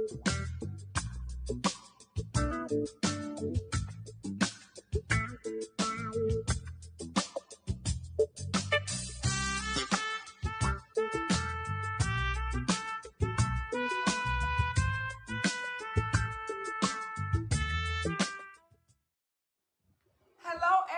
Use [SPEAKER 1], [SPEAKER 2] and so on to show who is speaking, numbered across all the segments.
[SPEAKER 1] Hello,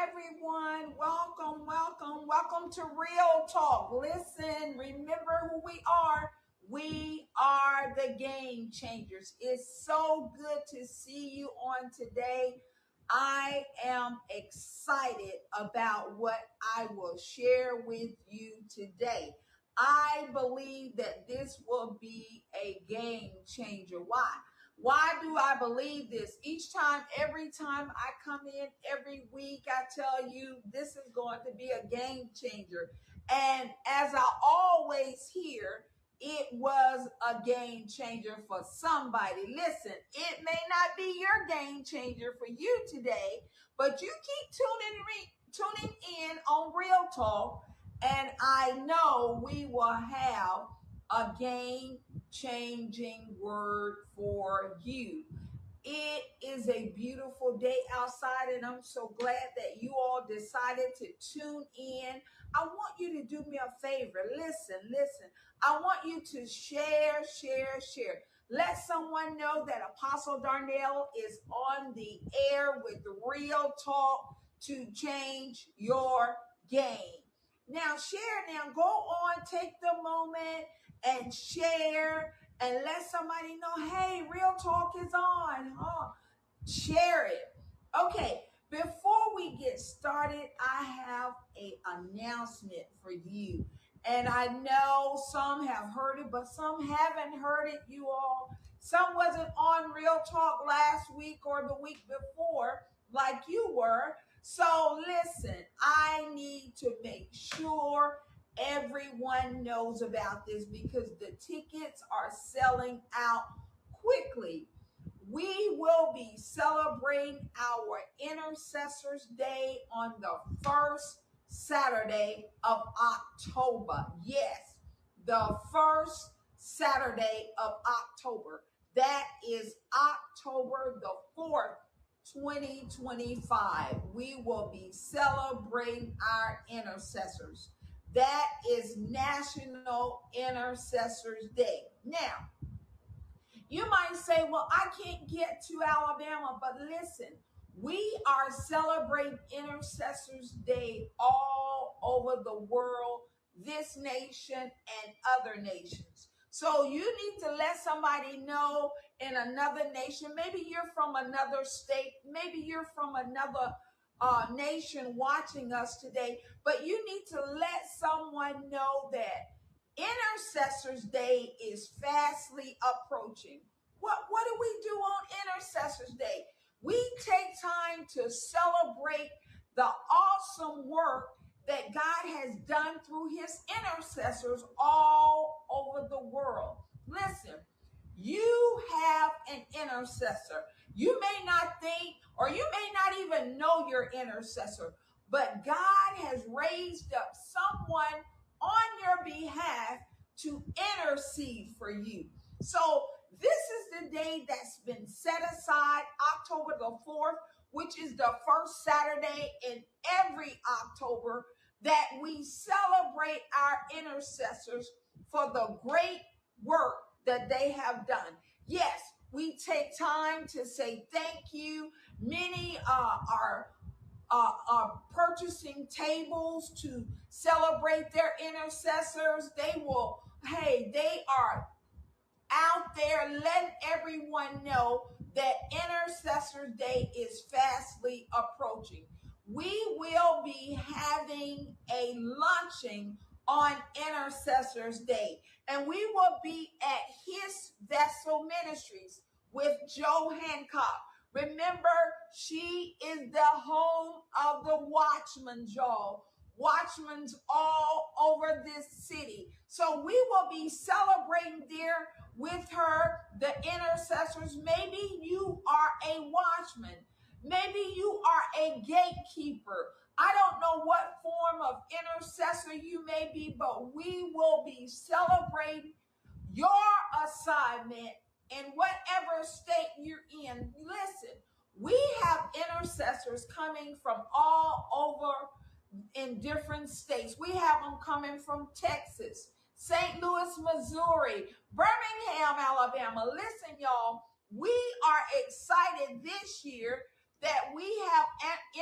[SPEAKER 1] everyone. Welcome to Real Talk. Listen, remember who we are. We are the game changers. It's so good to see you on today. I am excited about what I will share with you today. I believe that this will be a game changer. Why? Why do I believe this? Every time I come in every week, I tell you this is going to be a game changer. And as I always hear, it was a game changer for somebody. Listen, it may not be your game changer for you today, but you keep tuning in on Real Talk, and I know we will have a game changing word for you. It is a beautiful day outside, and I'm so glad that you all decided to tune in. I want you to do me a favor. Listen. I want you to share. Let someone know that Apostle Darnell is on the air with Real Talk to change your game. Now, share now. Go on, take the moment and share and let somebody know, hey, Real Talk is on. Share it. Okay, before we get started, I have an announcement for you. And I know some have heard it, but some haven't heard it, you all. Some wasn't on Real Talk last week or the week before like you were. So listen, I need to make sure everyone knows about this because the tickets are selling out quickly. We will be celebrating our Intercessors Day on the first Saturday of October. Yes, the first Saturday of October. That is October the 4th, 2025. We will be celebrating our intercessors. That is National Intercessors Day. Now, you might say, well, I can't get to Alabama, but listen, we are celebrating Intercessors Day all over the world, this nation and other nations. So you need to let somebody know in another nation. Maybe you're from another state. Maybe you're from another nation watching us today. But you need to let someone know that Intercessors Day is fastly approaching. What do we do on Intercessors Day? We take time to celebrate the awesome work that God has done through his intercessors all over the world. Listen, you have an intercessor. You may not think, or you may not even know your intercessor, but God has raised up someone on your behalf to intercede for you. So this is the day that's been set aside, October the 4th, which is the first Saturday in every October, that we celebrate our intercessors for the great work that they have done. Yes, we take time to say thank you. Many are purchasing tables to celebrate their intercessors. They are out there letting everyone know that Intercessors Day is fastly approaching. We will be having a luncheon on Intercessors Day, and we will be at His Vessel Ministries with Joe Hancock. Remember, she is the home of the Watchman, Joe. Watchmen's all over this city. So we will be celebrating there with her, the intercessors. Maybe you are a watchman. Maybe you are a gatekeeper. I don't know what form of intercessor you may be, but we will be celebrating your assignment in whatever state you're in, listen, we have intercessors coming from all over in different states. We have them coming from Texas, St. Louis, Missouri, Birmingham, Alabama. Listen, y'all, we are excited this year that we have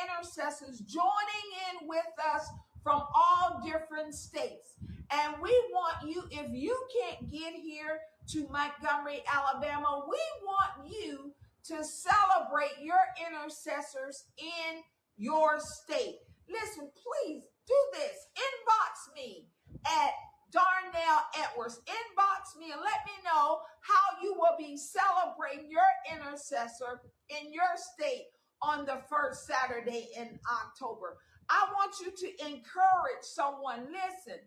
[SPEAKER 1] intercessors joining in with us from all different states. And we want you, if you can't get here to Montgomery, Alabama, we want you to celebrate your intercessors in your state. Listen, please do this. Inbox me at Darnell Edwards. Inbox me and let me know how you will be celebrating your intercessor in your state on the first Saturday in October. I want you to encourage someone. Listen,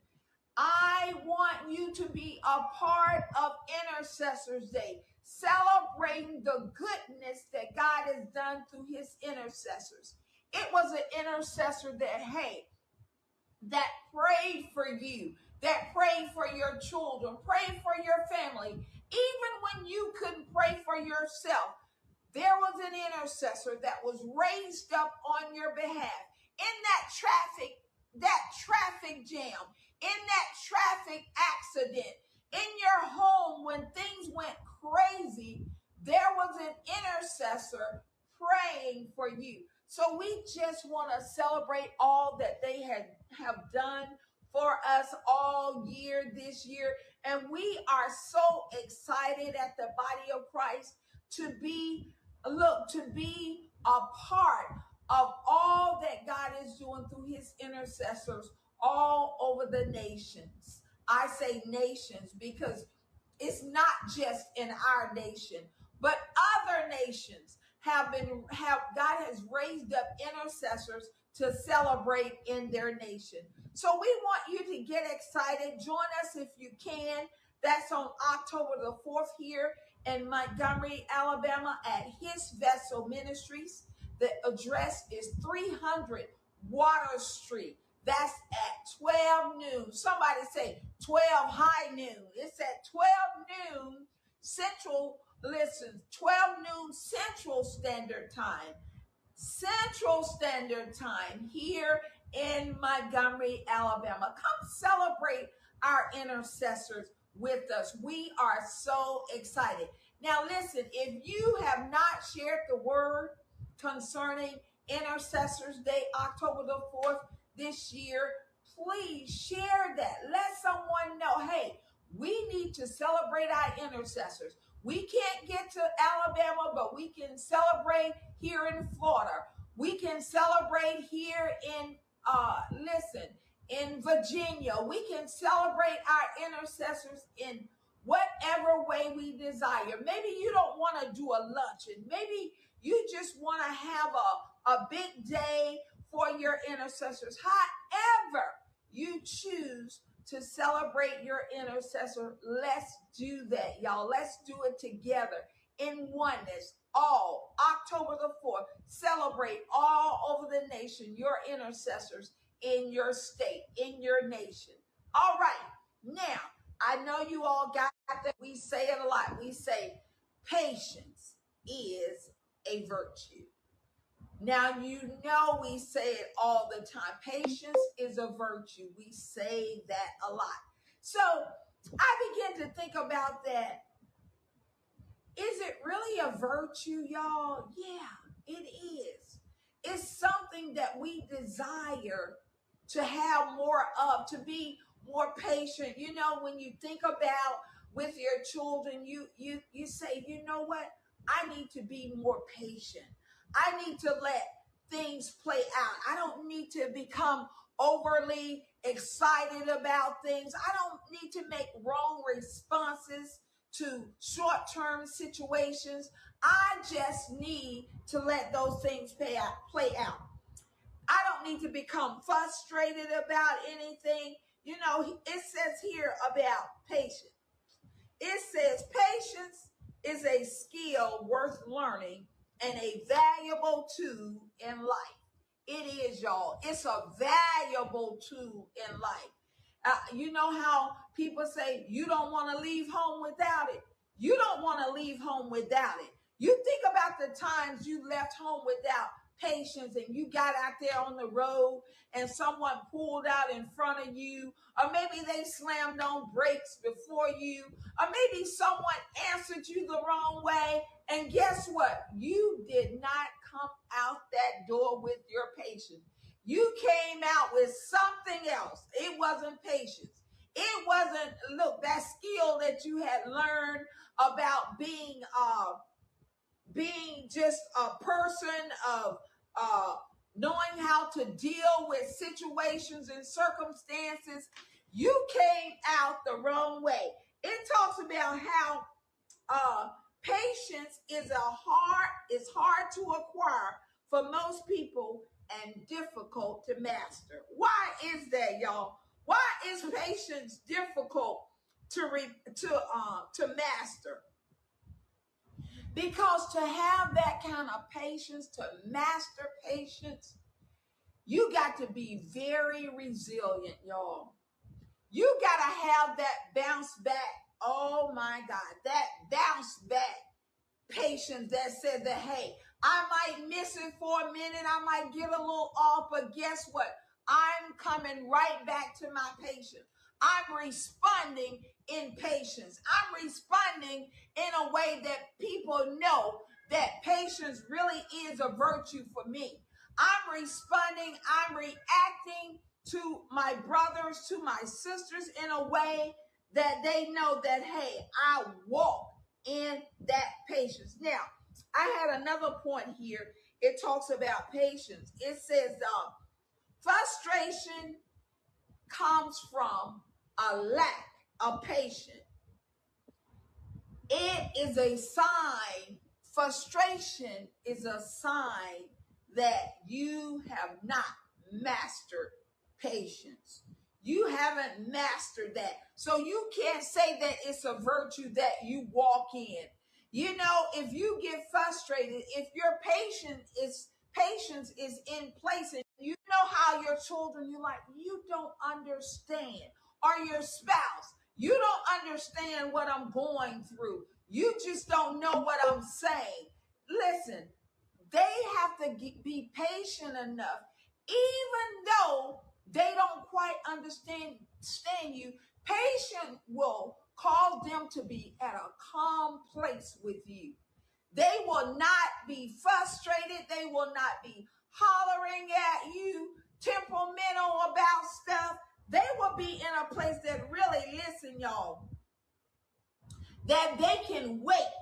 [SPEAKER 1] I want you to be a part of Intercessors Day, celebrating the goodness that God has done through his intercessors. It was an intercessor that, hey, that prayed for you, that prayed for your children, prayed for your family. Even when you couldn't pray for yourself, there was an intercessor that was raised up on your behalf. In that traffic jam, in that traffic accident, in your home when things went crazy, there was an intercessor praying for you. So we just want to celebrate all that they have done for us all year this year. And we are so excited at the body of Christ to be a part of all that God is doing through his intercessors all over the nations. I say nations because it's not just in our nation, but other nations God has raised up intercessors to celebrate in their nation. So we want you to get excited. Join us if you can. That's on October the 4th here in Montgomery, Alabama at His Vessel Ministries. The address is 300 Water Street. That's at 12 noon. Somebody say 12 high noon. It's at 12 noon Central. Listen, 12 noon Central Standard Time. Central Standard Time here in Montgomery, Alabama. Come celebrate our intercessors with us. We are so excited. Now listen, if you have not shared the word concerning Intercessors Day, October the 4th this year, please share that. Let someone know, hey, we need to celebrate our intercessors. We can't get to Alabama, but we can celebrate here in Florida. We can celebrate here in, in Virginia. We can celebrate our intercessors in whatever way we desire. Maybe you don't want to do a luncheon. Maybe you just want to have a big day for your intercessors. However you choose to celebrate your intercessor, let's do that, y'all. Let's do it together in oneness. All October the 4th, celebrate all over the nation your intercessors in your state, in your nation. All right, now I know you all got that. We say it a lot. We say patience is a virtue. Now, you know we say it all the time. Patience is a virtue. We say that a lot. So I began to think about that. Is it really a virtue, y'all? Yeah, it is. It's something that we desire to have more of, to be more patient. You know, when you think about with your children, you say, you know what? I need to be more patient. I need to let things play out. I don't need to become overly excited about things. I don't need to make wrong responses to short-term situations. I just need to let those things play out. I don't need to become frustrated about anything. You know, it says here about patience. It says patience is a skill worth learning and a valuable tool in life. It is, y'all. It's a valuable tool in life. You know how people say you don't want to leave home without it. You don't want to leave home without it. You think about the times you left home without patience and you got out there on the road and someone pulled out in front of you, or maybe they slammed on brakes before you, or maybe someone answered you the wrong way. And guess what? You did not come out that door with your patience. You came out with something else. It wasn't patience. It wasn't, look, that skill that you had learned about being just a person of knowing how to deal with situations and circumstances. You came out the wrong way. It talks about how patience is hard to acquire for most people and difficult to master. Why is that, y'all? Why is patience difficult to master? Because to have that kind of patience, to master patience, you got to be very resilient, y'all. You got to have that bounce back. Oh my God, that bounce back patience that said that, hey, I might miss it for a minute. I might get a little off, but guess what? I'm coming right back to my patience. I'm responding in patience. I'm responding in a way that people know that patience really is a virtue for me. I'm responding, I'm reacting to my brothers, to my sisters in a way that they know that, hey, I walk in that patience. Now, I had another point here. It talks about patience. It says frustration comes from a lack of patience. It is a sign, frustration is a sign that you have not mastered patience. You haven't mastered that. So you can't say that it's a virtue that you walk in. You know, if you get frustrated, if your patience is in place, and you know how your children, you like, you don't understand, or your spouse, you don't understand what I'm going through. You just don't know what I'm saying. Listen, they have to be patient enough, even though they don't quite understand you. Patience will cause them to be at a calm place with you. They will not be frustrated. They will not be hollering at you, temperamental about stuff. They will be in a place that really, listen, y'all, that they can wait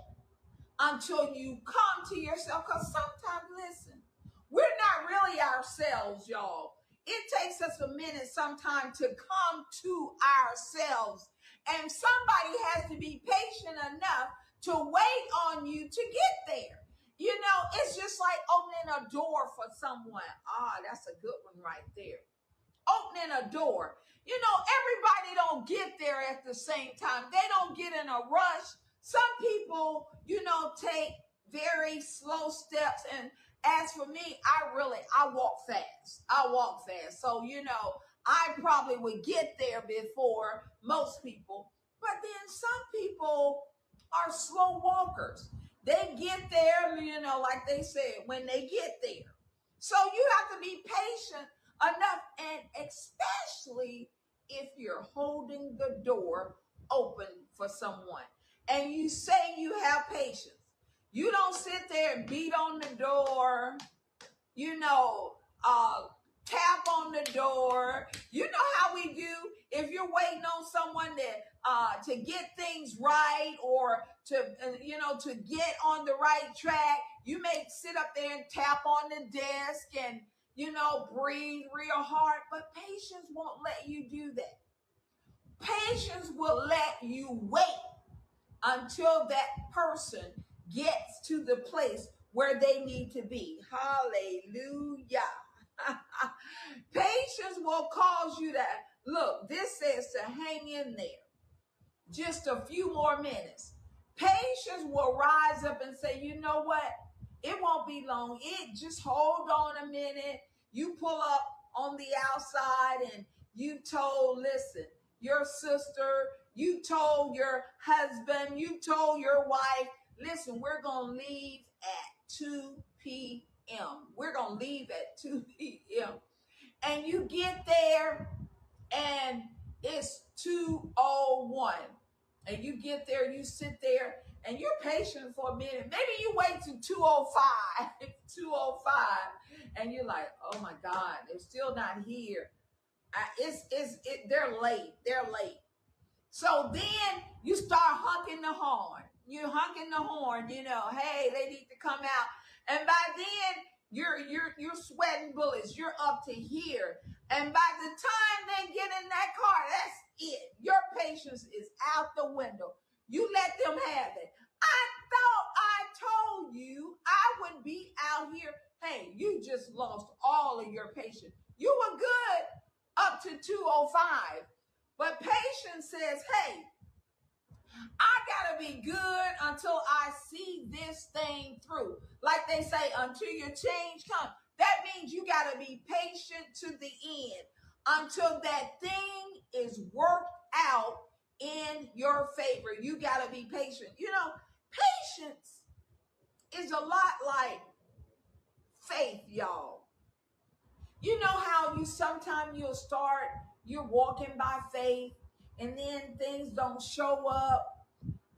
[SPEAKER 1] until you come to yourself. Because sometimes, listen, we're not really ourselves, y'all. It takes us a minute sometimes to come to ourselves. And somebody has to be patient enough to wait on you to get there. You know, it's just like opening a door for someone. Ah, that's a good one right there. Opening a door. You know, everybody don't get there at the same time. They don't get in a rush. Some people, you know, take very slow steps. And as for me, I walk fast. I walk fast. So, you know, I probably would get there before most people. But then some people are slow walkers. They get there, you know, like they said, when they get there. So you have to be patient enough, and especially if you're holding the door open for someone and you say you have patience. You don't sit there and beat on the door, you know, tap on the door. You know how we do if you're waiting on someone to get things right, or to to get on the right track. You may sit up there and tap on the desk and breathe real hard, but patience won't let you do that. Patience will let you wait until that person gets to the place where they need to be. Hallelujah. Patience will cause you to look. This says to hang in there just a few more minutes. Patience will rise up and say, you know what? It won't be long. It just hold on a minute. You pull up on the outside and you told, listen, your sister, You told your husband, you told your wife, listen, we're going to leave at 2 p.m. We're going to leave at 2 p.m. And you get there and it's 2:01. And you get there, you sit there, and you're patient for a minute. Maybe you wait to 2:05, 2:05, and you're like, oh my God, they're still not here. They're late. They're late. So then you start honking the horn. You're honking the horn, hey, they need to come out. And by then, you're sweating bullets. You're up to here. And by the time they get in that car, that's it. Your patience is out the window. You let them have it. I thought I told you I would be out here. Hey, you just lost all of your patience. You were good up to 2:05. But patience says, hey, I got to be good until I see this thing through. Like they say, until your change comes. That means you got to be patient to the end until that thing is worked out in your favor. You got to be patient. Patience is a lot like faith, y'all. You know how sometimes you're walking by faith and then things don't show up.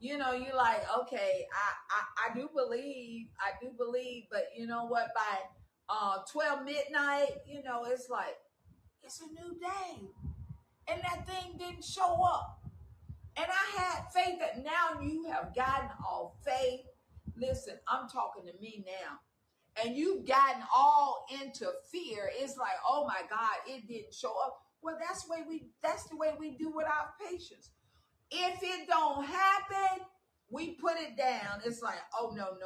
[SPEAKER 1] You're like, okay, I do believe, but you know what, by 12 midnight, it's like, it's a new day. And that thing didn't show up. And I had faith that now you have gotten off faith. Listen, I'm talking to me now. And you've gotten all into fear. It's like, oh my God, it didn't show up. Well, that's the way we do with our patience. If it don't happen, we put it down. It's like, oh no.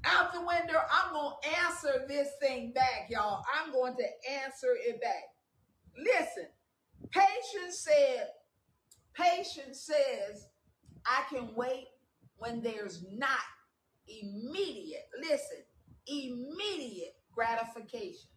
[SPEAKER 1] Out the window, I'm going to answer this thing back, y'all. I'm going to answer it back. Listen, patience says, I can wait when there's not immediate gratification.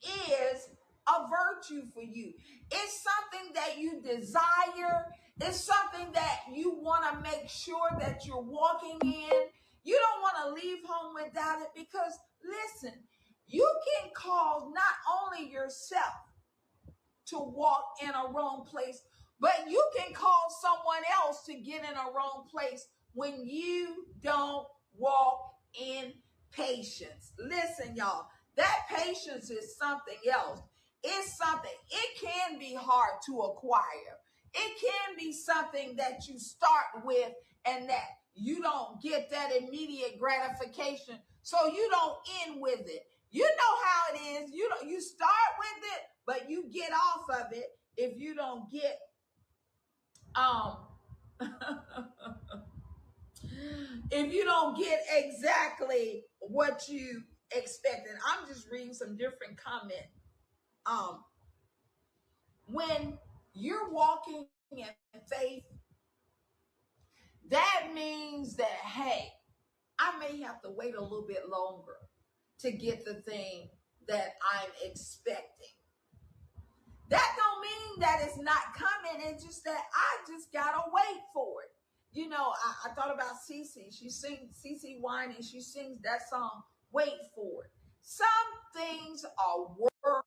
[SPEAKER 1] Is a virtue for you. It's something that you desire. It's something that you want to make sure that you're walking in. You don't want to leave home without it because, listen, you can cause not only yourself to walk in a wrong place, but you can cause someone else to get in a wrong place when you don't walk in patience. Listen, y'all, that patience is something else. It's something, it can be hard to acquire. It can be something that you start with and that you don't get that immediate gratification, so you don't end with it. You know how it is. You start with it, but you get off of it if you don't get if you don't get exactly what you expected. I'm just reading some different comments. When you're walking in faith, that means that, hey, I may have to wait a little bit longer to get the thing that I'm expecting. That don't mean that it's not coming. It's just that I just gotta wait for it. I thought about Cece. She sings Cece Winans. She sings that song, Wait For It. Some things are worth.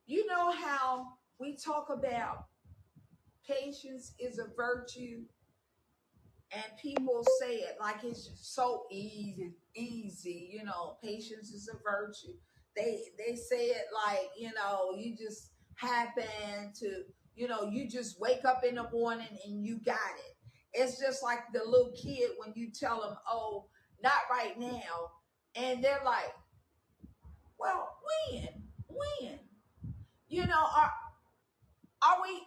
[SPEAKER 1] You know how we talk about patience is a virtue, and people say it like it's just so easy. Patience is a virtue. They say it like, you just happen to, you just wake up in the morning and you got it. It's just like the little kid when you tell them, oh, not right now. And they're like, well, when?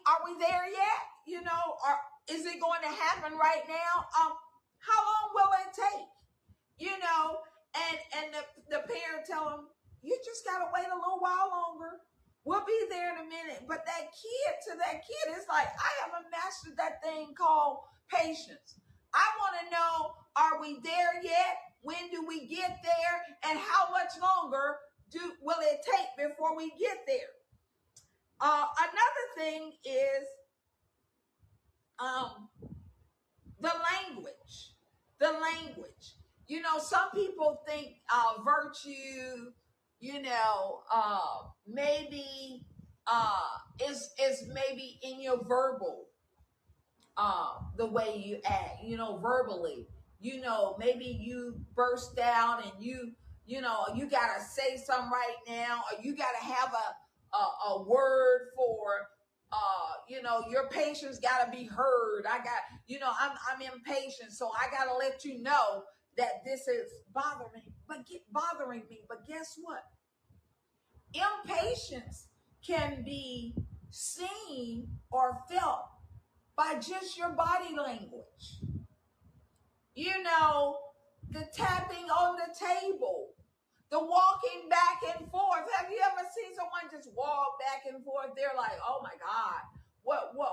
[SPEAKER 1] Are we there yet? Or is it going to happen right now? How long will it take? And the parent tell them, you just gotta wait a little while longer. We'll be there in a minute. But that kid is like, I haven't mastered that thing called patience. I want to know, are we there yet? When do we get there? And how much longer will it take before we get there? Another thing is um, the language. The language. Some people think virtue, maybe is maybe in your verbal, the way you act, verbally. Maybe you burst down and you gotta say something right now, or you gotta have a word for, your patience gotta be heard. I'm impatient, so I gotta let you know that this is bothering me. But guess what? Impatience can be seen or felt by just your body language. The tapping on the table, the walking back and forth. Have you ever seen someone just walk back and forth? They're like, "Oh my God,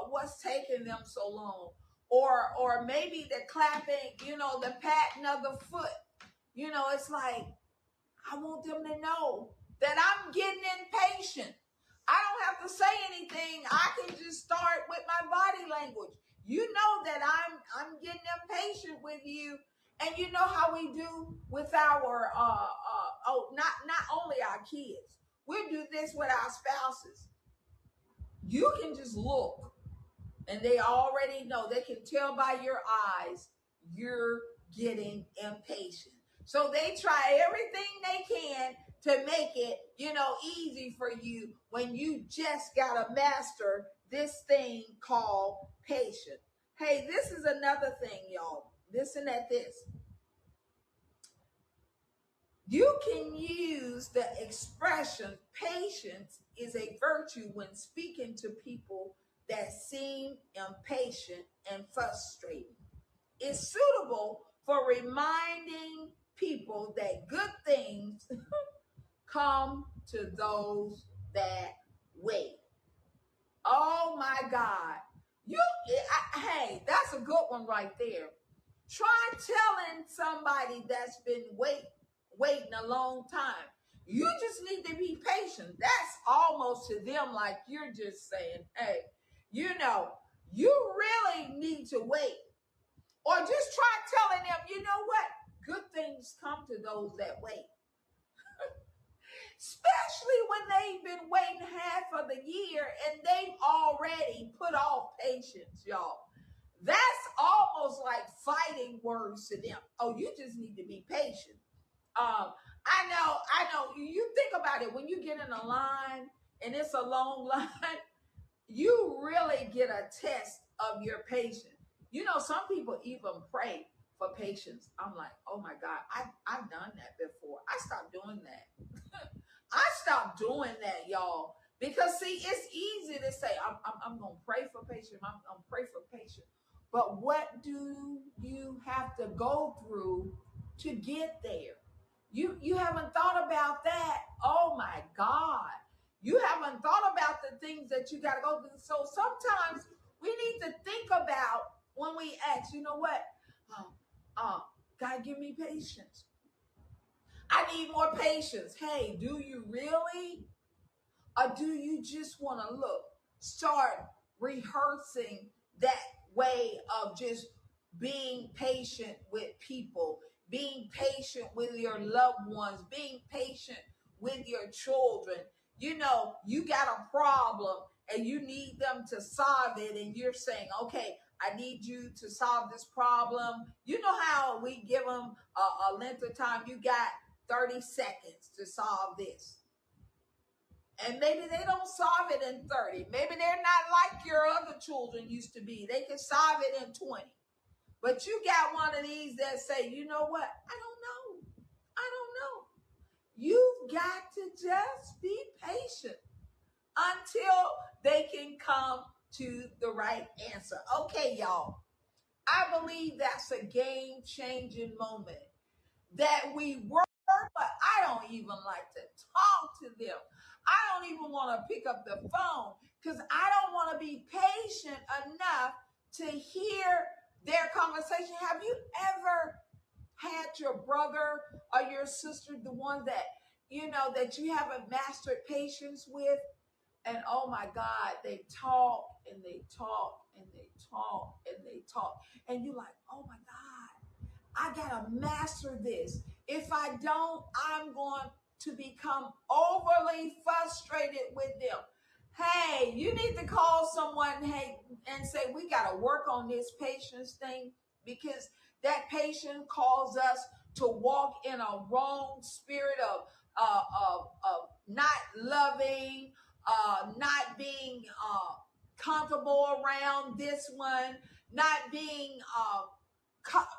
[SPEAKER 1] what's taking them so long?" Or maybe the clapping, the patting of the foot. It's like, I want them to know that I'm getting impatient. I don't have to say anything. I can just start with my body language. You know that I'm getting impatient with you, and you know how we do with our not only our kids. We do this with our spouses. You can just look, and they already know. They can tell by your eyes you're getting impatient. So they try everything they can to make it, easy for you, when you just got to master this thing called patience. Hey, this is another thing, y'all. Listen at this. You can use the expression patience is a virtue when speaking to people that seem impatient and frustrated. It's suitable for reminding people that good things come to those that wait. Oh my God. Hey, that's a good one right there. Try telling somebody that's been waiting a long time. You just need to be patient. That's almost to them like you're just saying, hey, you really need to wait. Or just try telling them, you know what? Good things come to those that wait. Especially when they've been waiting half of the year and they've already put off patience, y'all. That's almost like fighting words to them. Oh, you just need to be patient. I know. You think about it, when you get in a line and it's a long line, you really get a test of your patience. Some people even pray for patience. I'm like, oh my God, I've done that before. I stopped doing that. I stopped doing that, y'all. Because see, it's easy to say, I'm going to pray for patience. I'm going to pray for patience. But what do you have to go through to get there? You haven't thought about that. Oh my God. You haven't thought about the things that you got to go through. So sometimes we need to think about, when we ask, you know what? God, give me patience. I need more patience. Hey, do you really? Or do you just want to start rehearsing that way of just being patient with people, being patient with your loved ones, being patient with your children? You got a problem and you need them to solve it, and you're saying, okay, I need you to solve this problem. You know how we give them a length of time? You got 30 seconds to solve this. And maybe they don't solve it in 30. Maybe they're not like your other children used to be. They can solve it in 20. But you got one of these that say, you know what? I don't know. You've got to just be patient until they can come to the right answer. Okay, y'all. I believe that's a game-changing moment that we work, but I don't even like to talk to them. I don't even want to pick up the phone because I don't want to be patient enough to hear their conversation. Have you ever had your brother or your sister, the one that, that you haven't mastered patience with? And oh my God, they talk and they talk and they talk and they talk. And you're like, oh my God, I gotta master this. If I don't, I'm going to become overly frustrated with them. Hey, you need to call someone, hey, and say, we gotta work on this patience thing, because that patience calls us to walk in a wrong spirit of not loving, not being comfortable around this one, not being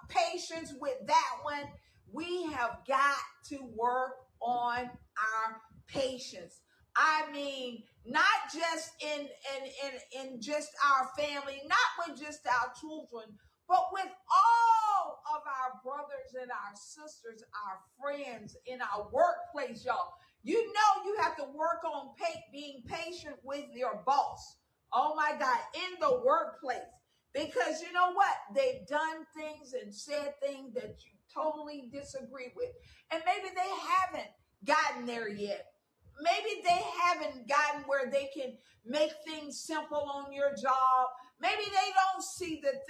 [SPEAKER 1] patience with that one. We have got to work on our patience. I mean, not just in just our family, not with just our children, but with all of our brothers and our sisters, our friends in our workplace, y'all. You know you have to work on being patient with your boss. Oh my God, in the workplace. Because you know what? They've done things and said things that you totally disagree with. And maybe they haven't gotten there yet. Maybe they haven't gotten where they can make things simple on your job. Maybe they don't see that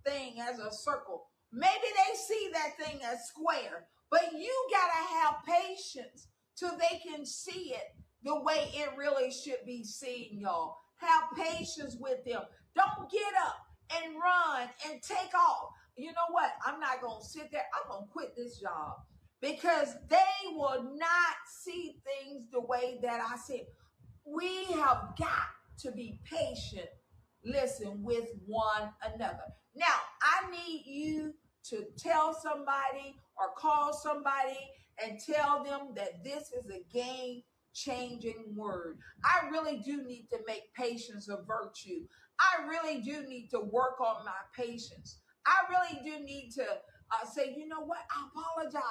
[SPEAKER 1] thing as a circle. Maybe they see that thing as square. But you got to have patience till they can see it the way it really should be seen, y'all. Have patience with them. Don't get up and run and take off. You know what? I'm not going to sit there. I'm going to quit this job, because they will not see things the way that I see it. We have got to be patient, listen, with one another. Now, I need you to tell somebody or call somebody and tell them that this is a game changing word. I really do need to make patience a virtue. I really do need to work on my patience. I really do need to say, you know what? I apologize.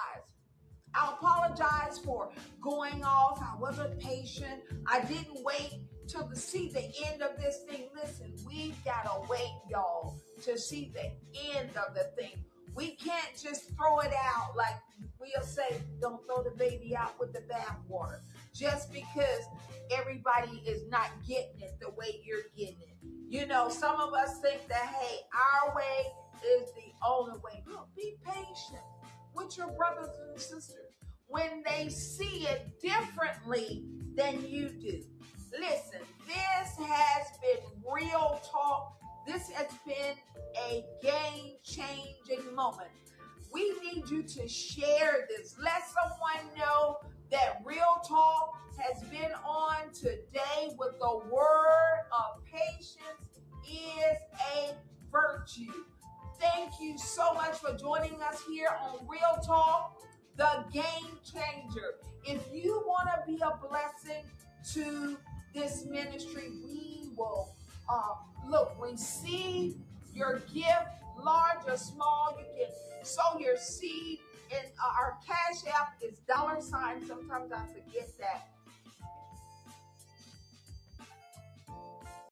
[SPEAKER 1] I apologize for going off. I wasn't patient. I didn't wait till to see the end of this thing. Listen, we've got to wait, y'all, to see the end of the thing. We can't just throw it out like we'll say, don't throw the baby out with the bathwater. Just because everybody is not getting it the way you're getting it. You know, some of us think that, hey, our way is the only way. No, be patient with your brothers and sisters when they see it differently than you do. Listen, this has been real talk. This has been a game-changing moment. We need you to share this. Let someone know that Real Talk has been on today with the word of patience is a virtue. Thank you so much for joining us here on Real Talk, the game changer. If you want to be a blessing to this ministry, we will receive your gift, large or small. You can sow your seed, and our cash app is $. Sometimes I forget that.